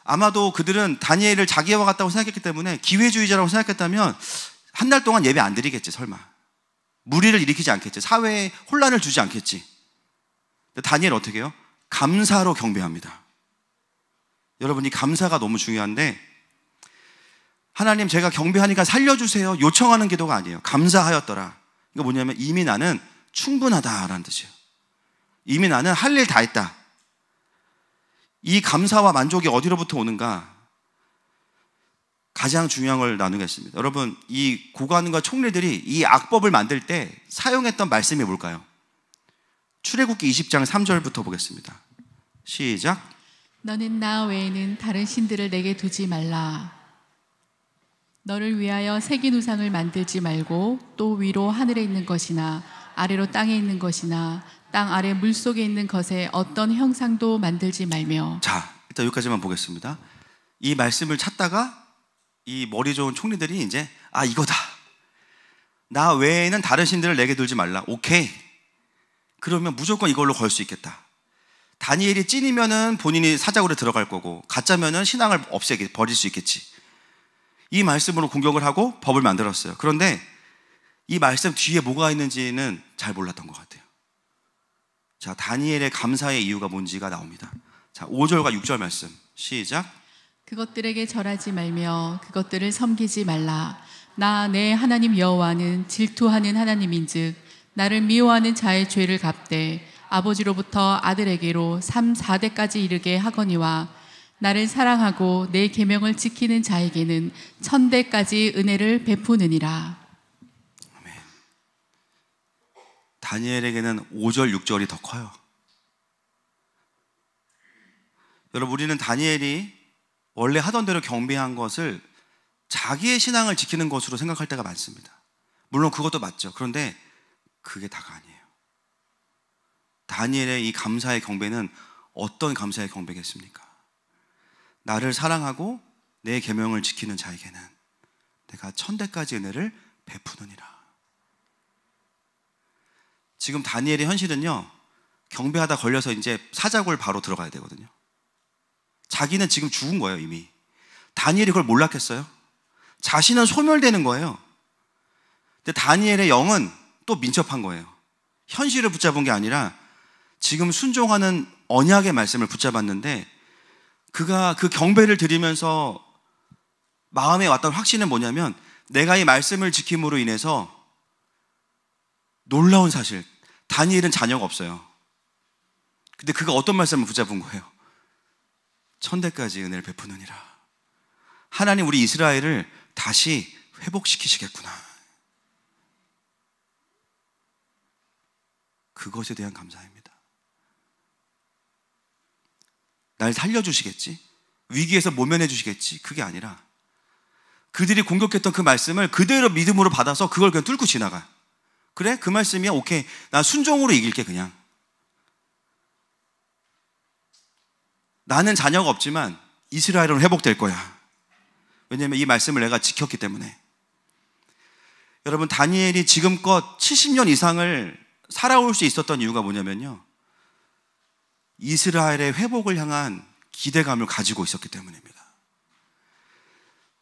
[SPEAKER 2] 아마도 그들은 다니엘을 자기와 같다고 생각했기 때문에 기회주의자라고 생각했다면 한 달 동안 예배 안 드리겠지, 설마. 무리를 일으키지 않겠지. 사회에 혼란을 주지 않겠지. 근데 다니엘 어떻게 해요? 감사로 경배합니다. 여러분, 이 감사가 너무 중요한데, 하나님 제가 경배하니까 살려주세요 요청하는 기도가 아니에요. 감사하였더라. 이거 뭐냐면 이미 나는 충분하다라는 뜻이에요. 이미 나는 할 일 다 했다. 이 감사와 만족이 어디로부터 오는가? 가장 중요한 걸 나누겠습니다. 여러분, 이 고관과 총리들이 이 악법을 만들 때 사용했던 말씀이 뭘까요? 출애굽기 20장 3절부터 보겠습니다. 시작.
[SPEAKER 1] 너는 나 외에는 다른 신들을 내게 두지 말라. 너를 위하여 새긴 우상을 만들지 말고 또 위로 하늘에 있는 것이나 아래로 땅에 있는 것이나 땅 아래 물속에 있는 것에 어떤 형상도 만들지 말며.
[SPEAKER 2] 자, 일단 여기까지만 보겠습니다. 이 말씀을 찾다가 이 머리 좋은 총리들이 이제 이거다. 나 외에는 다른 신들을 내게 두지 말라. 오케이. 그러면 무조건 이걸로 걸 수 있겠다. 다니엘이 찐이면은 본인이 사자굴에 들어갈 거고 가짜면은 신앙을 버릴 수 있겠지. 이 말씀으로 공격을 하고 법을 만들었어요. 그런데 이 말씀 뒤에 뭐가 있는지는 잘 몰랐던 것 같아요. 자, 다니엘의 감사의 이유가 뭔지가 나옵니다. 자, 5절과 6절 말씀 시작.
[SPEAKER 1] 그것들에게 절하지 말며 그것들을 섬기지 말라. 나 내 하나님 여호와는 질투하는 하나님인즉 나를 미워하는 자의 죄를 갚되 아버지로부터 아들에게로 3, 4대까지 이르게 하거니와 나를 사랑하고 내 계명을 지키는 자에게는 1000대까지 은혜를 베푸느니라.
[SPEAKER 2] 아멘. 다니엘에게는 5절, 6절이 더 커요. 여러분, 우리는 다니엘이 원래 하던 대로 경배한 것을 자기의 신앙을 지키는 것으로 생각할 때가 많습니다. 물론 그것도 맞죠. 그런데 그게 다가 아니에요. 다니엘의 이 감사의 경배는 어떤 감사의 경배겠습니까? 나를 사랑하고 내 계명을 지키는 자에게는 내가 1000대까지 은혜를 베푸느니라. 지금 다니엘의 현실은요, 경배하다 걸려서 이제 사자굴 바로 들어가야 되거든요. 자기는 지금 죽은 거예요, 이미. 다니엘이 그걸 몰랐겠어요? 자신은 소멸되는 거예요. 근데 다니엘의 영은 또 민첩한 거예요. 현실을 붙잡은 게 아니라 지금 순종하는 언약의 말씀을 붙잡았는데, 그가 그 경배를 드리면서 마음에 왔던 확신은 뭐냐면, 내가 이 말씀을 지킴으로 인해서 놀라운 사실, 다니엘은 자녀가 없어요. 근데 그가 어떤 말씀을 붙잡은 거예요? 1000대까지 은혜를 베푸느니라. 하나님, 우리 이스라엘을 다시 회복시키시겠구나. 그것에 대한 감사입니다. 날 살려주시겠지? 위기에서 모면해 주시겠지? 그게 아니라 그들이 공격했던 그 말씀을 그대로 믿음으로 받아서 그걸 그냥 뚫고 지나가. 그래? 그 말씀이야? 오케이. 나 순종으로 이길게 그냥. 나는 자녀가 없지만 이스라엘은 회복될 거야. 왜냐하면 이 말씀을 내가 지켰기 때문에. 여러분, 다니엘이 지금껏 70년 이상을 살아올 수 있었던 이유가 뭐냐면요, 이스라엘의 회복을 향한 기대감을 가지고 있었기 때문입니다.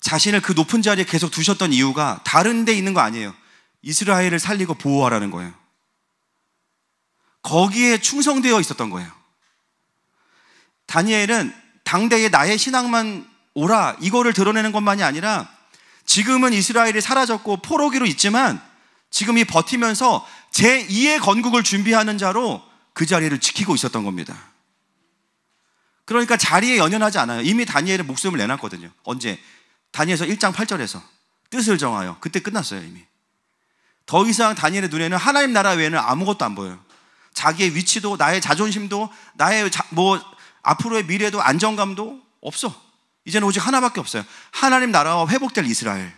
[SPEAKER 2] 자신을 그 높은 자리에 계속 두셨던 이유가 다른 데 있는 거 아니에요. 이스라엘을 살리고 보호하라는 거예요. 거기에 충성되어 있었던 거예요. 다니엘은 당대에 나의 신앙만 오라 이거를 드러내는 것만이 아니라, 지금은 이스라엘이 사라졌고 포로기로 있지만 지금 이 버티면서 제2의 건국을 준비하는 자로 그 자리를 지키고 있었던 겁니다. 그러니까 자리에 연연하지 않아요. 이미 다니엘은 목숨을 내놨거든요. 언제? 다니엘서 1장 8절에서 뜻을 정하여. 그때 끝났어요 이미. 더 이상 다니엘의 눈에는 하나님 나라 외에는 아무것도 안 보여요. 자기의 위치도, 나의 자존심도, 나의 앞으로의 미래도, 안정감도 없어. 이제는 오직 하나밖에 없어요. 하나님 나라와 회복될 이스라엘.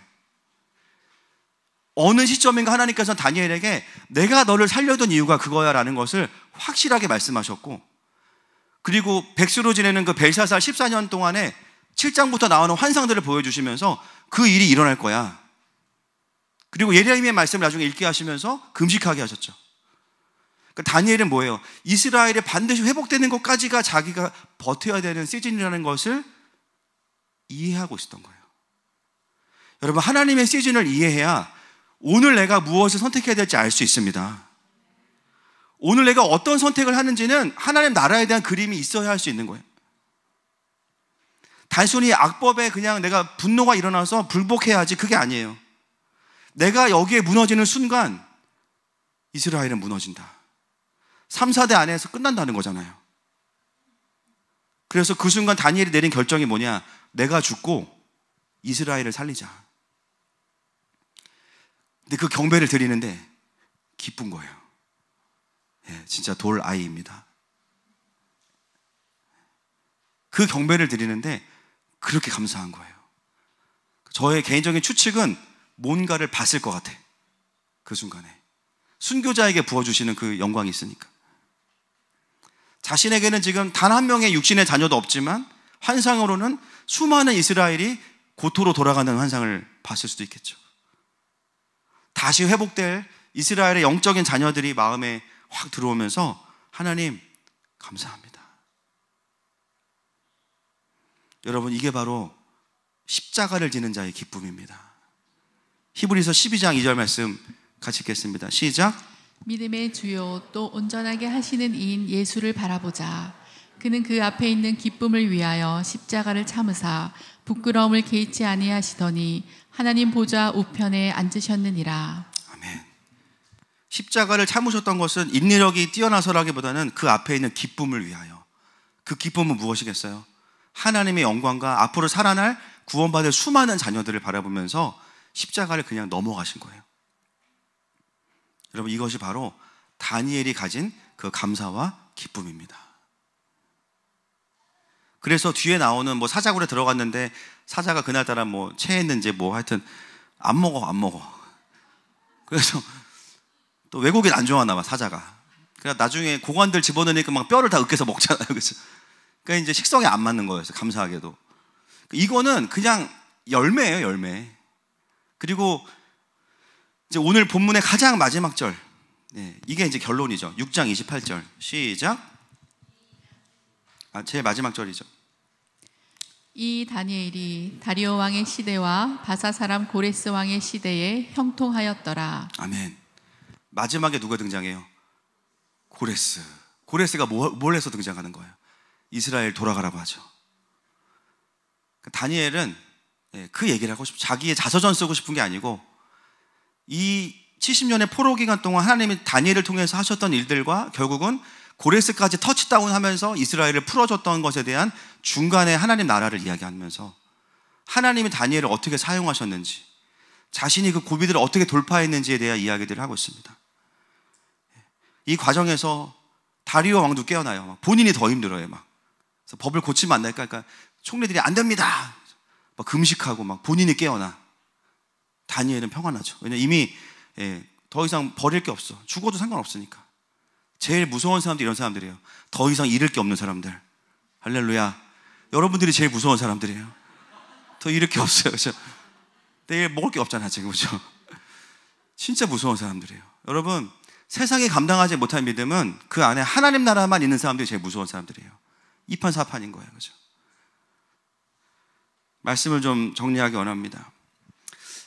[SPEAKER 2] 어느 시점인가 하나님께서는 다니엘에게 내가 너를 살려둔 이유가 그거야 라는 것을 확실하게 말씀하셨고, 그리고 백수로 지내는 그 벨사살 14년 동안에 7장부터 나오는 환상들을 보여주시면서 그 일이 일어날 거야. 그리고 예레미야의 말씀을 나중에 읽게 하시면서 금식하게 하셨죠. 그러니까 다니엘은 뭐예요? 이스라엘이 반드시 회복되는 것까지가 자기가 버텨야 되는 시즌이라는 것을 이해하고 있었던 거예요. 여러분, 하나님의 시즌을 이해해야 오늘 내가 무엇을 선택해야 될지 알 수 있습니다. 오늘 내가 어떤 선택을 하는지는 하나님 나라에 대한 그림이 있어야 할 수 있는 거예요. 단순히 악법에 그냥 내가 분노가 일어나서 불복해야지, 그게 아니에요. 내가 여기에 무너지는 순간 이스라엘은 무너진다. 3, 4대 안에서 끝난다는 거잖아요. 그래서 그 순간 다니엘이 내린 결정이 뭐냐? 내가 죽고 이스라엘을 살리자. 근데 그 경배를 드리는데 기쁜 거예요. 예, 진짜 돌 아이입니다. 그 경배를 드리는데 그렇게 감사한 거예요. 저의 개인적인 추측은 뭔가를 봤을 것 같아. 그 순간에 순교자에게 부어주시는 그 영광이 있으니까. 자신에게는 지금 단 한 명의 육신의 자녀도 없지만 환상으로는 수많은 이스라엘이 고토로 돌아가는 환상을 봤을 수도 있겠죠. 다시 회복될 이스라엘의 영적인 자녀들이 마음에 확 들어오면서 하나님 감사합니다. 여러분, 이게 바로 십자가를 지는 자의 기쁨입니다. 히브리서 12장 2절 말씀 같이 읽겠습니다. 시작.
[SPEAKER 1] 믿음의 주요 또 온전하게 하시는 이인 예수를 바라보자. 그는 그 앞에 있는 기쁨을 위하여 십자가를 참으사 부끄러움을 개의치 아니하시더니 하나님 보좌 우편에 앉으셨느니라.
[SPEAKER 2] 아멘. 십자가를 참으셨던 것은 인내력이 뛰어나서라기보다는 그 앞에 있는 기쁨을 위하여. 그 기쁨은 무엇이겠어요? 하나님의 영광과 앞으로 살아날 구원받을 수많은 자녀들을 바라보면서 십자가를 그냥 넘어가신 거예요. 여러분, 이것이 바로 다니엘이 가진 그 감사와 기쁨입니다. 그래서 뒤에 나오는 뭐 사자굴에 들어갔는데 사자가 그날따라 뭐 체했는지 뭐 하여튼 안 먹어. 그래서 또 외국인 안 좋아하나 봐, 사자가. 그래서 나중에 고관들 집어넣으니까 막 뼈를 다 으깨서 먹잖아요. 그래서 그러니까 이제 식성에 안 맞는 거였어요. 감사하게도. 이거는 그냥 열매예요, 열매. 그리고 이제 오늘 본문의 가장 마지막 절, 네, 이게 이제 결론이죠. 6장 28절 시작. 제일 마지막 절이죠.
[SPEAKER 1] 이 다니엘이 다리오 왕의 시대와 바사 사람 고레스 왕의 시대에 형통하였더라. 아멘.
[SPEAKER 2] 마지막에 누가 등장해요? 고레스. 고레스가 뭘 해서 등장하는 거예요? 이스라엘 돌아가라고 하죠. 다니엘은 그 얘기를 하고 싶어. 자기의 자서전 쓰고 싶은 게 아니고 이 70년의 포로 기간 동안 하나님이 다니엘을 통해서 하셨던 일들과 결국은 고레스까지 터치다운하면서 이스라엘을 풀어줬던 것에 대한 중간에 하나님 나라를 이야기하면서 하나님이 다니엘을 어떻게 사용하셨는지, 자신이 그 고비들을 어떻게 돌파했는지에 대한 이야기들을 하고 있습니다. 이 과정에서 다리오 왕도 깨어나요. 본인이 더 힘들어요. 그래서 법을 고치면 안 될까? 그러니까 총리들이 안 됩니다. 막 금식하고 막 본인이 깨어나. 다니엘은 평안하죠. 왜냐면 이미 더 이상 버릴 게 없어. 죽어도 상관없으니까. 제일 무서운 사람들이 이런 사람들이에요. 더 이상 잃을 게 없는 사람들. 할렐루야. 여러분들이 제일 무서운 사람들이에요. 더 잃을 게 없어요. 그렇죠? 내일 먹을 게 없잖아 지금. 그렇죠? 진짜 무서운 사람들이에요. 여러분, 세상이 감당하지 못할 믿음은 그 안에 하나님 나라만 있는 사람들이 제일 무서운 사람들이에요. 이판사판인 거예요. 그렇죠? 말씀을 좀 정리하기 원합니다.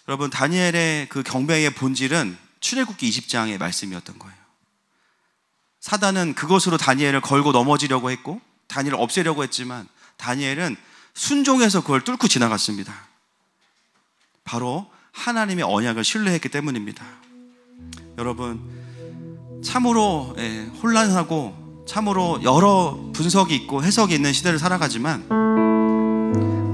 [SPEAKER 2] 여러분, 다니엘의 그 경배의 본질은 출애굽기 20장의 말씀이었던 거예요. 사단은 그것으로 다니엘을 걸고 넘어지려고 했고 다니엘을 없애려고 했지만 다니엘은 순종해서 그걸 뚫고 지나갔습니다. 바로 하나님의 언약을 신뢰했기 때문입니다. 여러분, 참으로 혼란하고 참으로 여러 분석이 있고 해석이 있는 시대를 살아가지만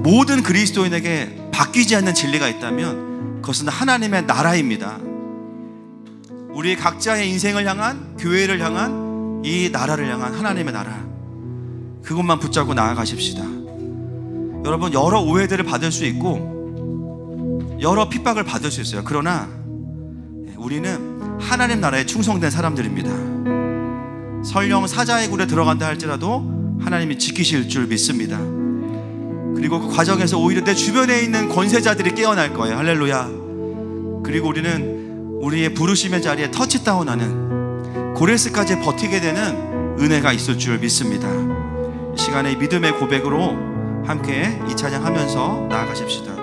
[SPEAKER 2] 모든 그리스도인에게 바뀌지 않는 진리가 있다면 그것은 하나님의 나라입니다. 우리 각자의 인생을 향한, 교회를 향한, 이 나라를 향한 하나님의 나라, 그것만 붙잡고 나아가십시다. 여러분, 여러 오해들을 받을 수 있고 여러 핍박을 받을 수 있어요. 그러나 우리는 하나님 나라에 충성된 사람들입니다. 설령 사자의 굴에 들어간다 할지라도 하나님이 지키실 줄 믿습니다. 그리고 그 과정에서 오히려 내 주변에 있는 권세자들이 깨어날 거예요. 할렐루야. 그리고 우리는 우리의 부르심의 자리에 터치다운하는, 고레스까지 버티게 되는 은혜가 있을 줄 믿습니다. 이 시간에 믿음의 고백으로 함께 이 찬양하면서 나아가십시다.